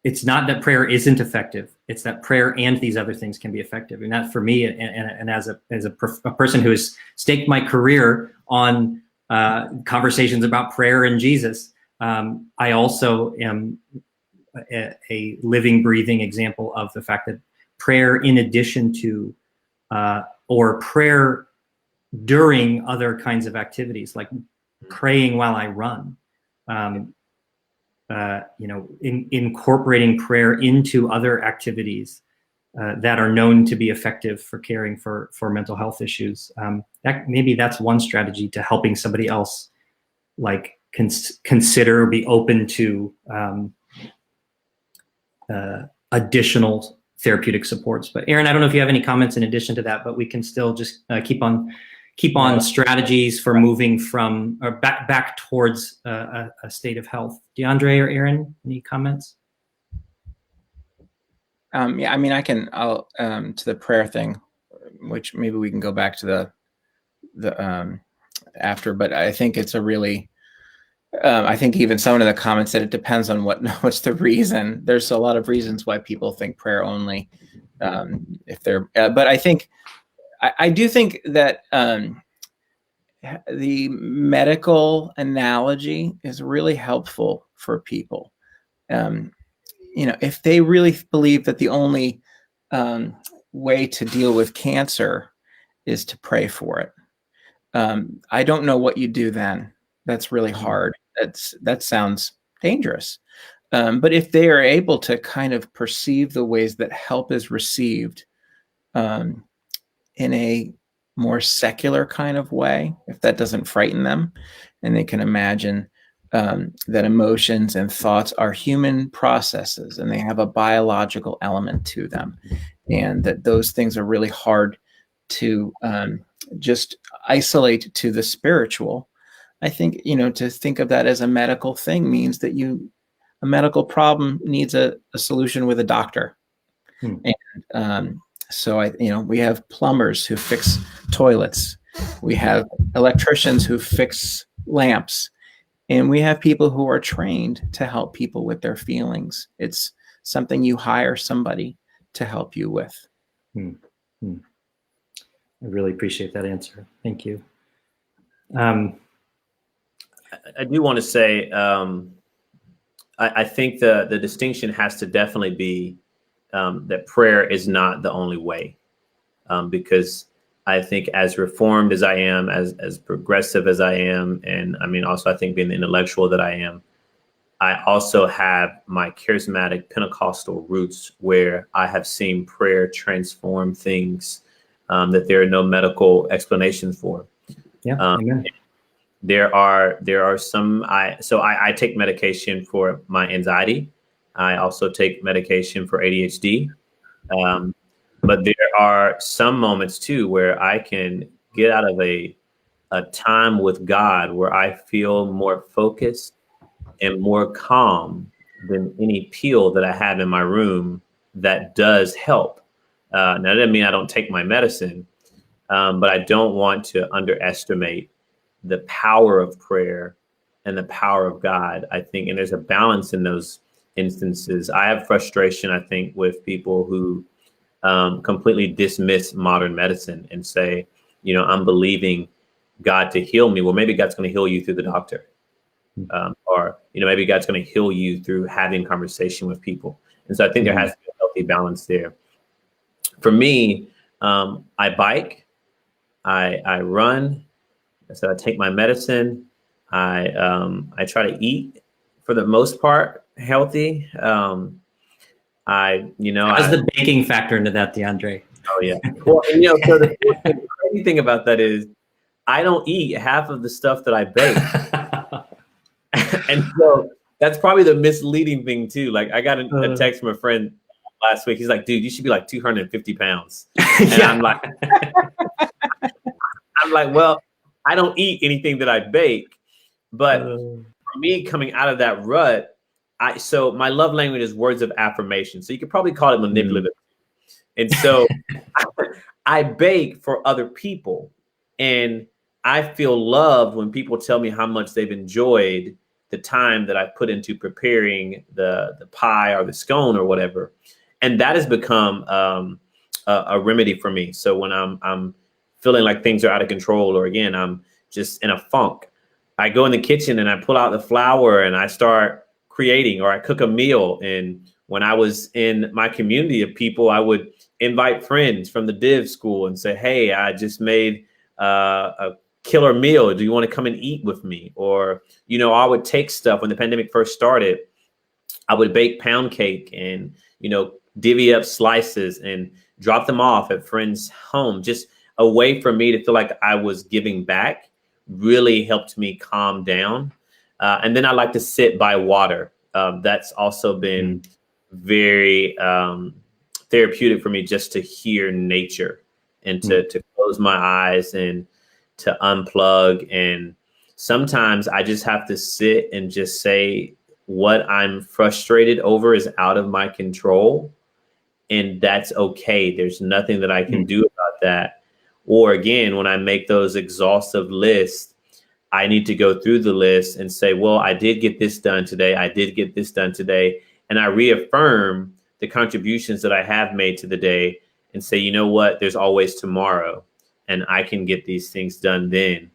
it's not that prayer isn't effective. It's that prayer and these other things can be effective. And that for me, and as a person who has staked my career on conversations about prayer and Jesus, I also am a living, breathing example of the fact that prayer in addition to, or prayer during other kinds of activities, like praying while I run, incorporating prayer into other activities that are known to be effective for caring for mental health issues. Maybe that's one strategy to helping somebody else, like consider, be open to additional therapeutic supports. But Aaron, I don't know if you have any comments in addition to that, but we can still just keep on strategies for moving from or back towards a state of health. DeAndre or Aaron, any comments? Yeah, I mean, I'll to the prayer thing, which maybe we can go back to the after, but I think it's a really, I think even someone in the comments said it depends on what's the reason. There's a lot of reasons why people think prayer only, but I think, I do think that the medical analogy is really helpful for people. If they really believe that the only way to deal with cancer is to pray for it, I don't know what you do then. That's really hard. That sounds dangerous. But if they are able to kind of perceive the ways that help is received in a more secular kind of way, if that doesn't frighten them, and they can imagine that emotions and thoughts are human processes and they have a biological element to them, and that those things are really hard to just isolate to the spiritual. I think, to think of that as a medical thing means that a medical problem needs a solution with a doctor. And so we have plumbers who fix toilets. We have electricians who fix lamps. And we have people who are trained to help people with their feelings. It's something you hire somebody to help you with. I really appreciate that answer. Thank you. I do want to say, I think the distinction has to definitely be that prayer is not the only way, because I think as reformed as I am, as progressive as I am, and I mean, also I think being the intellectual that I am, I also have my charismatic Pentecostal roots where I have seen prayer transform things that there are no medical explanations for. Yeah. Amen. There are some, I take medication for my anxiety. I also take medication for ADHD. But there are some moments too where I can get out of a time with God where I feel more focused and more calm than any pill that I have in my room that does help. Now that doesn't mean I don't take my medicine, but I don't want to underestimate the power of prayer and the power of God, I think. And there's a balance in those instances. I have frustration, I think, with people who completely dismiss modern medicine and say, I'm believing God to heal me. Well, maybe God's going to heal you through the doctor. Or maybe God's going to heal you through having conversation with people. And so I think there has to be a healthy balance there. For me, I bike, I run. So I take my medicine. I try to eat, for the most part, healthy. How's the baking factor into that, DeAndre? Oh yeah. Well, and, so the crazy thing about that is I don't eat half of the stuff that I bake. And so that's probably the misleading thing too. Like I got a text from a friend last week. He's like, dude, you should be like 250 pounds. And Yeah. I'm like, well, I don't eat anything that I bake, but for me coming out of that rut, so my love language is words of affirmation. So you could probably call it manipulative. And so I bake for other people, and I feel loved when people tell me how much they've enjoyed the time that I put into preparing the pie or the scone or whatever. And that has become a remedy for me. So when I'm feeling like things are out of control, or again, I'm just in a funk, I go in the kitchen and I pull out the flour and I start creating, or I cook a meal. And when I was in my community of people, I would invite friends from the div school and say, hey, I just made a killer meal. Do you want to come and eat with me? Or, I would take stuff when the pandemic first started. I would bake pound cake and, divvy up slices and drop them off at friends' home. Just a way for me to feel like I was giving back really helped me calm down. And then I like to sit by water. That's also been very therapeutic for me, just to hear nature and to close my eyes and to unplug. And sometimes I just have to sit and just say what I'm frustrated over is out of my control. And that's okay. There's nothing that I can do about that. Or again, when I make those exhaustive lists, I need to go through the list and say, well, I did get this done today. I did get this done today. And I reaffirm the contributions that I have made to the day and say, you know what, there's always tomorrow and I can get these things done then.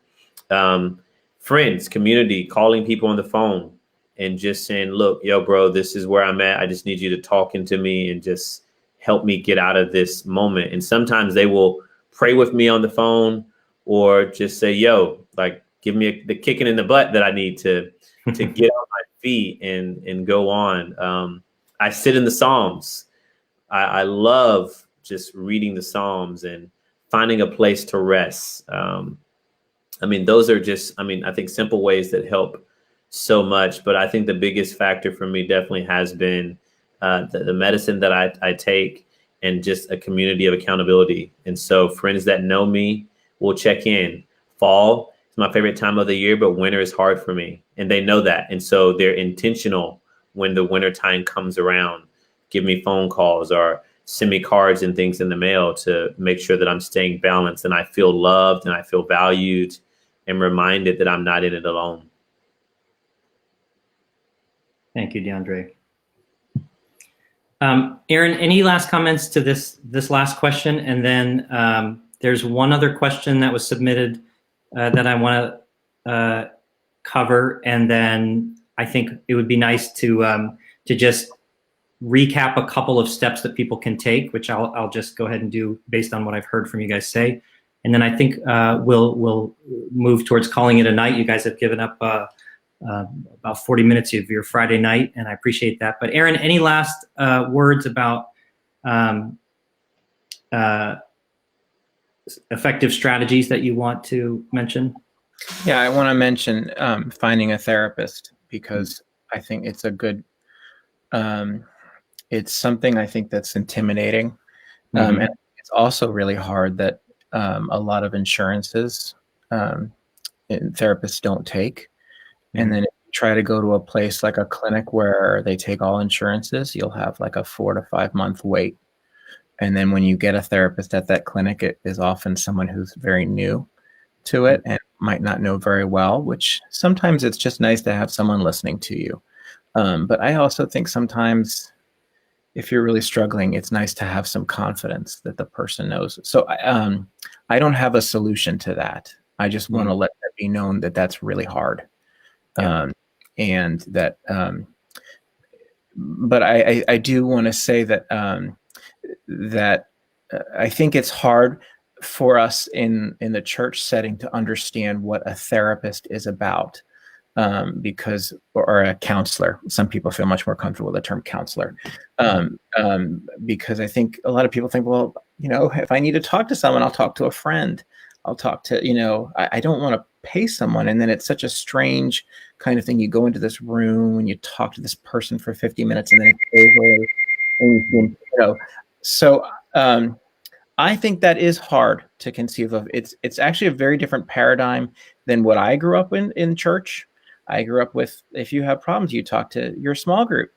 Friends, community, calling people on the phone and just saying, look, yo, bro, this is where I'm at. I just need you to talk into me and just help me get out of this moment. And sometimes they will pray with me on the phone or just say, yo, like, give me the kicking in the butt that I need to get on my feet and go on. I sit in the Psalms. I love just reading the Psalms and finding a place to rest. Those are just, I think simple ways that help so much. But I think the biggest factor for me definitely has been the medicine that I take and just a community of accountability. And so friends that know me will check in. Fall is my favorite time of the year, but winter is hard for me. And they know that. And so they're intentional when the winter time comes around, give me phone calls or send me cards and things in the mail to make sure that I'm staying balanced and I feel loved and I feel valued and reminded that I'm not in it alone. Thank you, DeAndre. Aaron, any last comments to this last question? And then there's one other question that was submitted that I want to cover. And then I think it would be nice to just recap a couple of steps that people can take, which I'll just go ahead and do based on what I've heard from you guys say. And then I think we'll move towards calling it a night. You guys have given up about 40 minutes of your Friday night, and I appreciate that. But Aaron, any last words about effective strategies that you want to mention? Yeah, I want to mention finding a therapist, because I think it's a good, it's something I think that's intimidating. And it's also really hard that a lot of insurances therapists don't take. And then if you try to go to a place like a clinic where they take all insurances, you'll have like a 4 to 5 month wait. And then when you get a therapist at that clinic, it is often someone who's very new to it and might not know very well, which sometimes it's just nice to have someone listening to you. But I also think sometimes if you're really struggling, it's nice to have some confidence that the person knows. So I don't have a solution to that. I just want to let that be known that that's really hard. And that, but I do want to say that, that I think it's hard for us in the church setting to understand what a therapist is about, because, or a counselor. Some people feel much more comfortable with the term counselor, because I think a lot of people think, well, if I need to talk to someone, I'll talk to a friend. I'll talk to, I don't want to pay someone. And then it's such a strange kind of thing. You go into this room and you talk to this person for 50 minutes and then it's over. And, so I think that is hard to conceive of. It's actually a very different paradigm than what I grew up in church. I grew up with, if you have problems, you talk to your small group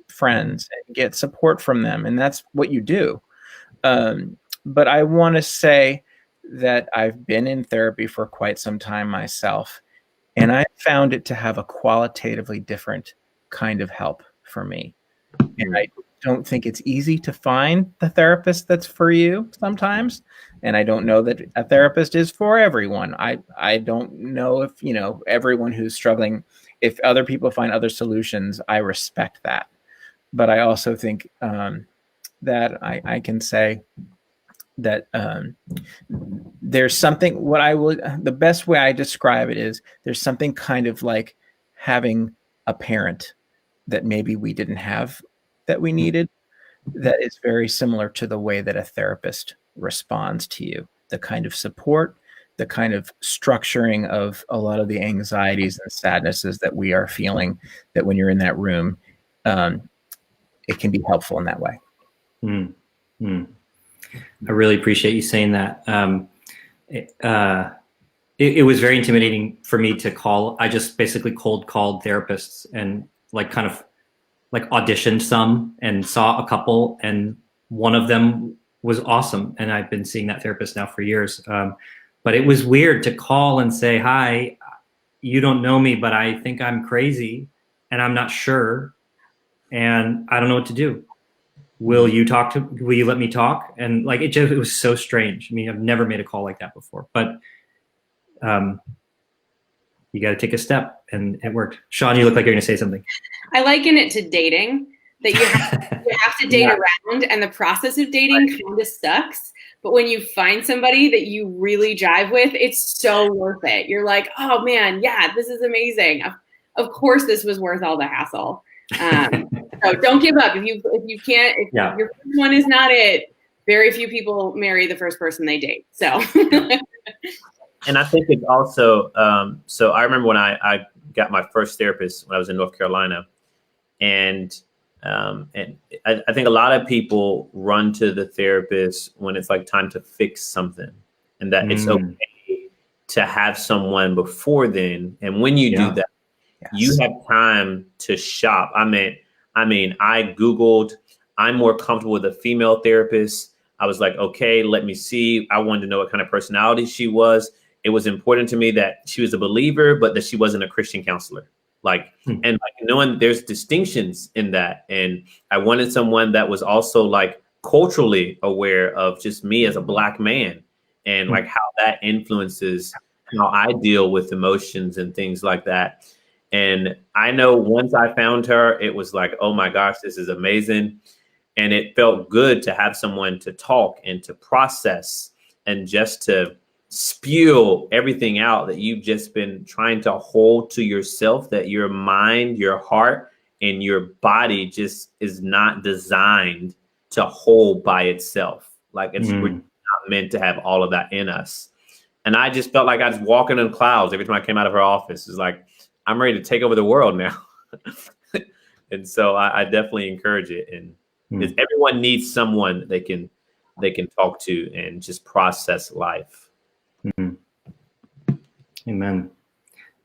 friends and get support from them. And that's what you do. But I want to say that I've been in therapy for quite some time myself, and I found it to have a qualitatively different kind of help for me. And I don't think it's easy to find the therapist that's for you sometimes. And I don't know that a therapist is for everyone. I don't know if, everyone who's struggling, if other people find other solutions, I respect that. But I also think that I can say that there's something, the best way I describe it is there's something kind of like having a parent that maybe we didn't have that we needed, that is very similar to the way that a therapist responds to you, the kind of support, the kind of structuring of a lot of the anxieties and sadnesses that we are feeling, that when you're in that room, it can be helpful in that way. I really appreciate you saying that. It was very intimidating for me to call. I just basically cold called therapists and kind of auditioned some and saw a couple, and one of them was awesome. And I've been seeing that therapist now for years. But it was weird to call and say, hi, you don't know me, but I think I'm crazy and I'm not sure. And I don't know what to do. Will you let me talk? And it was so strange. I mean, I've never made a call like that before, but you got to take a step, and it worked. Shawn, you look like you're going to say something. I liken it to dating, that you have to date around, and the process of dating kind of sucks. But when you find somebody that you really jive with, it's so worth it. You're like, oh man, yeah, this is amazing. Of course, this was worth all the hassle. So don't give up. If you can't, your first one is not it. Very few people marry the first person they date. So. And I think it's also, so I remember when I got my first therapist when I was in North Carolina, and I think a lot of people run to the therapist when it's time to fix something, and that it's okay to have someone before then. And when you do that, you have time to shop. I mean, I Googled, I'm more comfortable with a female therapist. I was like, okay, let me see. I wanted to know what kind of personality she was. It was important to me that she was a believer, but that she wasn't a Christian counselor. And knowing there's distinctions in that. And I wanted someone that was also culturally aware of just me as a Black man, and how that influences how I deal with emotions and things like that. And I know once I found her, it was like, oh my gosh, this is amazing. And it felt good to have someone to talk and to process and just to spew everything out that you've just been trying to hold to yourself, that your mind, your heart, and your body just is not designed to hold by itself. We're not meant to have all of that in us. And I just felt like I was walking in clouds every time I came out of her office. It's like, I'm ready to take over the world now. And so I definitely encourage it. And because everyone needs someone they can talk to and just process life. Amen.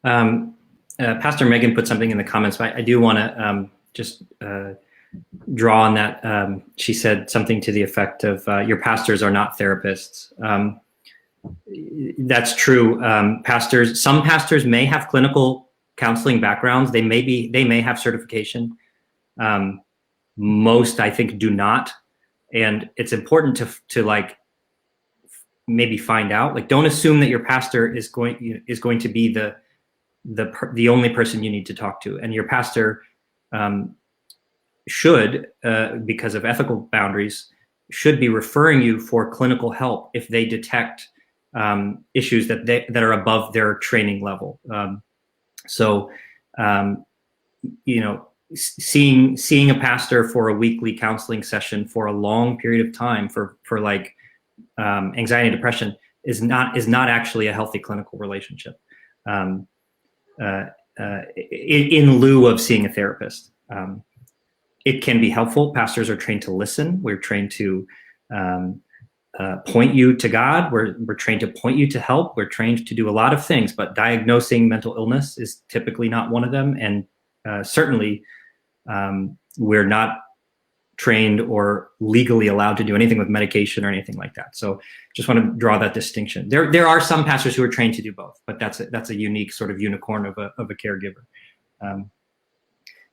Pastor Megan put something in the comments, but I do want to just draw on that. She said something to the effect of, your pastors are not therapists. That's true. Some pastors may have clinical counseling backgrounds. They may have certification. Most, I think, do not. And it's important to maybe find out. Don't assume that your pastor is going to be the only person you need to talk to. And your pastor should, because of ethical boundaries, should be referring you for clinical help if they detect issues that are above their training level. seeing a pastor for a weekly counseling session for a long period of time for like anxiety and depression is not actually a healthy clinical relationship. In lieu of seeing a therapist, it can be helpful. Pastors are trained to listen. We're trained to point you to God. We're trained to point you to help. We're trained to do a lot of things, but diagnosing mental illness is typically not one of them. And certainly we're not trained or legally allowed to do anything with medication or anything like that. So just want to draw that distinction. There are some pastors who are trained to do both, but that's a unique sort of unicorn of a caregiver.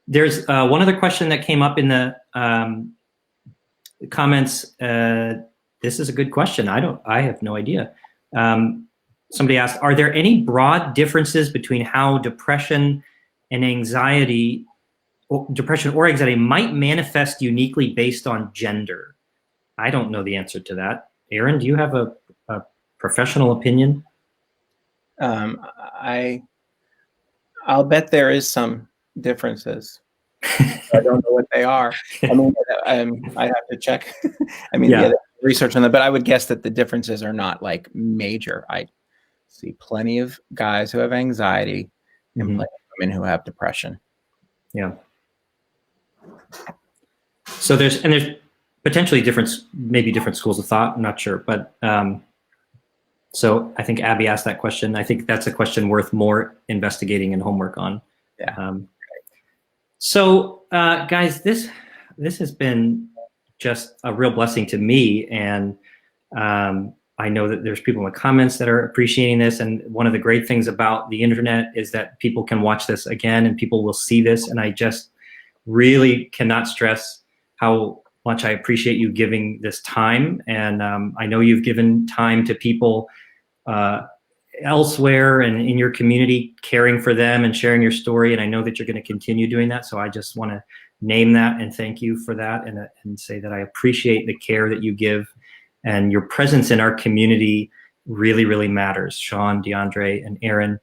There's one other question that came up in the comments. This is a good question. I have no idea. Somebody asked, are there any broad differences between how depression or anxiety might manifest uniquely based on gender? I don't know the answer to that. Aaron, do you have a professional opinion? I'll bet there is some differences. I don't know what they are. I mean, I have to check. I mean, yeah, research on that, but I would guess that the differences are not like major. I see plenty of guys who have anxiety and plenty of women who have depression. Yeah. So there's potentially maybe different schools of thought. I'm not sure, but so I think Abby asked that question. I think that's a question worth more investigating and homework on. Yeah. So guys, this has been just a real blessing to me, and I know that there's people in the comments that are appreciating this. And one of the great things about the internet is that people can watch this again and people will see this. And I just really cannot stress how much I appreciate you giving this time. And I know you've given time to people elsewhere and in your community, caring for them and sharing your story. And I know that you're going to continue doing that. So I just want to name that and thank you for that, and say that I appreciate the care that you give, and your presence in our community really, really matters. Shawn, DeAndre, and Aaron.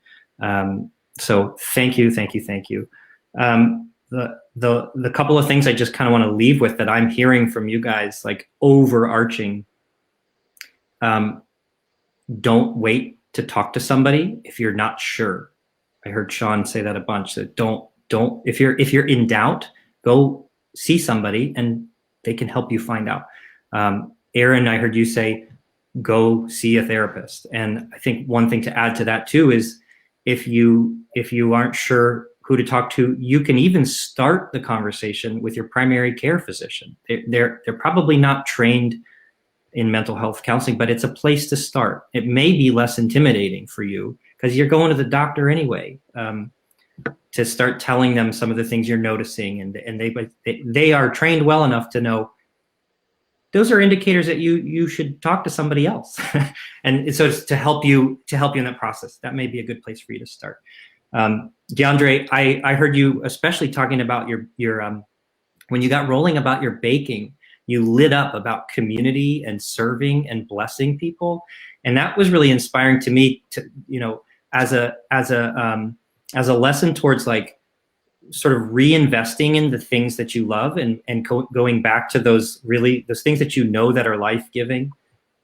So thank you, thank you, thank you. The couple of things I just kind of want to leave with that I'm hearing from you guys, like overarching, don't wait to talk to somebody if you're not sure. I heard Shawn say that a bunch. So don't if you're in doubt, go see somebody and they can help you find out. Aaron, I heard you say, go see a therapist. And I think one thing to add to that too is if you aren't sure who to talk to, you can even start the conversation with your primary care physician. They're probably not trained in mental health counseling, but it's a place to start. It may be less intimidating for you because you're going to the doctor anyway, to start telling them some of the things you're noticing. And they are trained well enough to know those are indicators that you should talk to somebody else. And so it's to help you in that process. That may be a good place for you to start. DeAndre, I heard you especially talking about your when you got rolling about your baking, you lit up about community and serving and blessing people. And that was really inspiring to me to, as a lesson towards like sort of reinvesting in the things that you love and going back to those things that that are life-giving,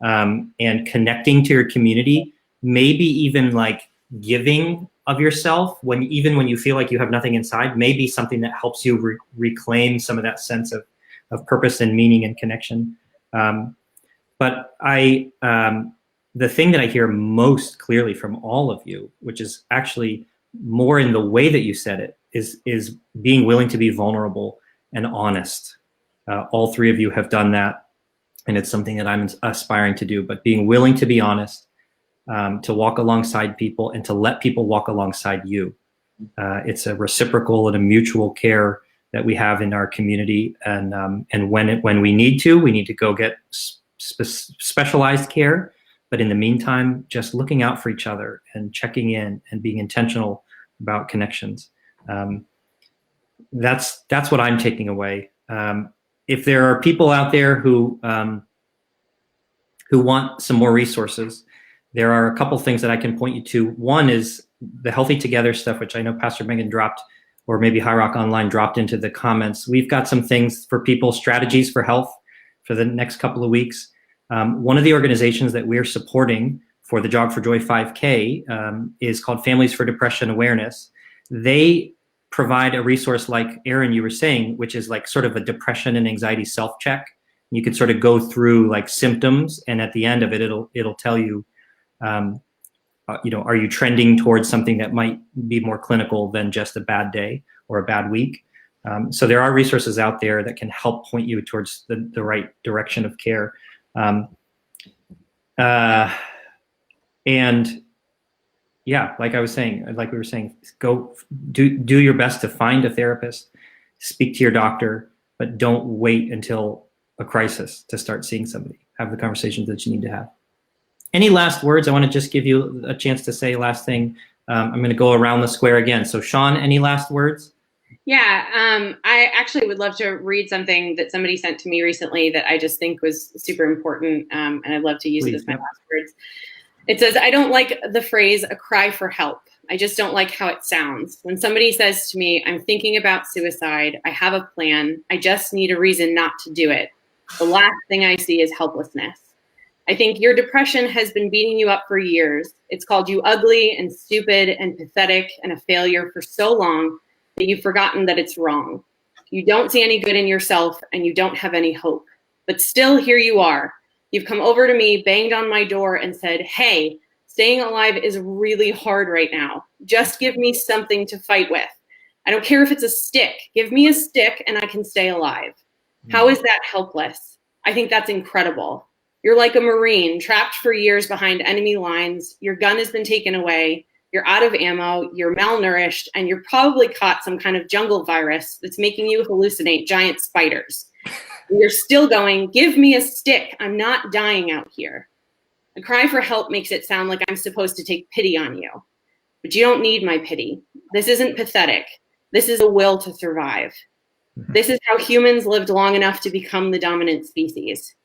and connecting to your community, maybe even like giving of yourself when you feel like you have nothing inside, maybe something that helps you reclaim some of that sense of purpose and meaning and connection. But the thing that I hear most clearly from all of you, which is actually more in the way that you said it, is being willing to be vulnerable and honest. All three of you have done that, and it's something that I'm aspiring to do, but being willing to be honest, to walk alongside people and to let people walk alongside you. It's a reciprocal and a mutual care that we have in our community. And when we need to go get specialized care. But in the meantime, just looking out for each other and checking in and being intentional about connections. That's what I'm taking away. If there are people out there who want some more resources, there are a couple things that I can point you to. One is the Healthy Together stuff, which I know Pastor Megan dropped or maybe Highrock Online dropped into the comments. We've got some things for people, strategies for health for the next couple of weeks. One of the organizations that we're supporting for the Jog for Joy 5K is called Families for Depression Awareness. They provide a resource like Aaron, you were saying, which is like sort of a depression and anxiety self-check. You can sort of go through like symptoms, and at the end of it, it'll tell you, are you trending towards something that might be more clinical than just a bad day or a bad week? So there are resources out there that can help point you towards the right direction of care. And yeah, like we were saying, go do your best to find a therapist, speak to your doctor, but don't wait until a crisis to start seeing somebody. Have the conversations that you need to have. Any last words? I want to just give you a chance to say last thing. I'm going to go around the square again. So Shawn, any last words? Yeah, I actually would love to read something that somebody sent to me recently that I just think was super important, and I'd love to use it as my last words. It says, I don't like the phrase, a cry for help. I just don't like how it sounds. When somebody says to me, I'm thinking about suicide, I have a plan, I just need a reason not to do it, the last thing I see is helplessness. I think your depression has been beating you up for years. It's called you ugly and stupid and pathetic and a failure for so long that you've forgotten that it's wrong. You don't see any good in yourself and you don't have any hope. But still, here you are. You've come over to me, banged on my door and said, hey, staying alive is really hard right now. Just give me something to fight with. I don't care if it's a stick. Give me a stick and I can stay alive. How is that helpless? I think that's incredible. You're like a Marine trapped for years behind enemy lines. Your gun has been taken away. You're out of ammo. You're malnourished. And you're probably caught some kind of jungle virus that's making you hallucinate giant spiders. And you're still going, give me a stick. I'm not dying out here. A cry for help makes it sound like I'm supposed to take pity on you. But you don't need my pity. This isn't pathetic. This is a will to survive. This is how humans lived long enough to become the dominant species.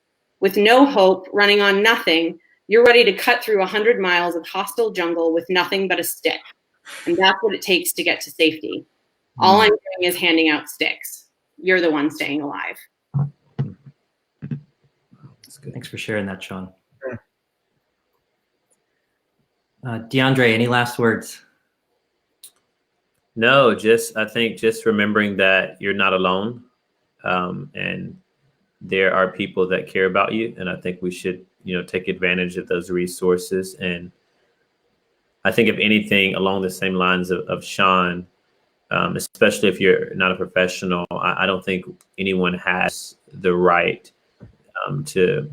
With no hope, running on nothing, you're ready to cut through 100 miles of hostile jungle with nothing but a stick. And that's what it takes to get to safety. All I'm doing is handing out sticks. You're the one staying alive. That's good. Thanks for sharing that, Shawn. DeAndre, any last words? No, I think just remembering that you're not alone, and there are people that care about you. And I think we should, take advantage of those resources. And I think if anything along the same lines of Shawn, especially if you're not a professional, I don't think anyone has the right to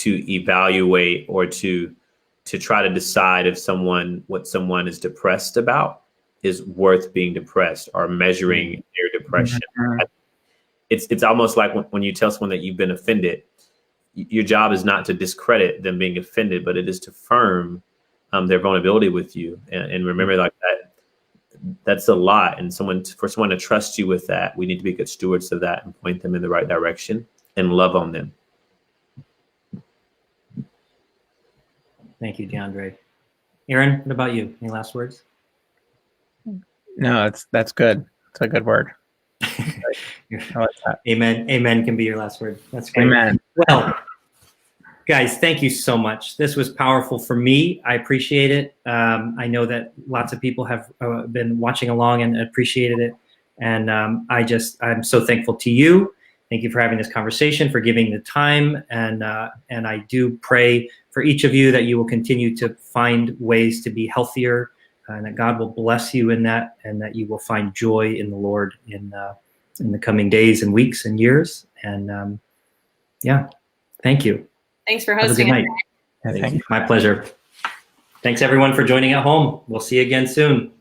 evaluate or to try to decide if what someone is depressed about is worth being depressed or measuring their depression. It's almost like when you tell someone that you've been offended, your job is not to discredit them being offended, but it is to affirm their vulnerability with you. And remember, like that's a lot. And for someone to trust you with that, we need to be good stewards of that and point them in the right direction and love on them. Thank you, DeAndre. Aaron, what about you? Any last words? No, that's good. It's a good word. I like that. Amen. Amen can be your last word. That's great. Amen. Well, guys, thank you so much. This was powerful for me. I appreciate it. I know that lots of people have been watching along and appreciated it. And I'm so thankful to you. Thank you for having this conversation, for giving the time. And I do pray for each of you that you will continue to find ways to be healthier, and that God will bless you in that, and that you will find joy in the Lord in the coming days and weeks and years. And thank you. Thanks for Have a hosting. good night. Thank you. My pleasure. Thanks everyone for joining at home. We'll see you again soon.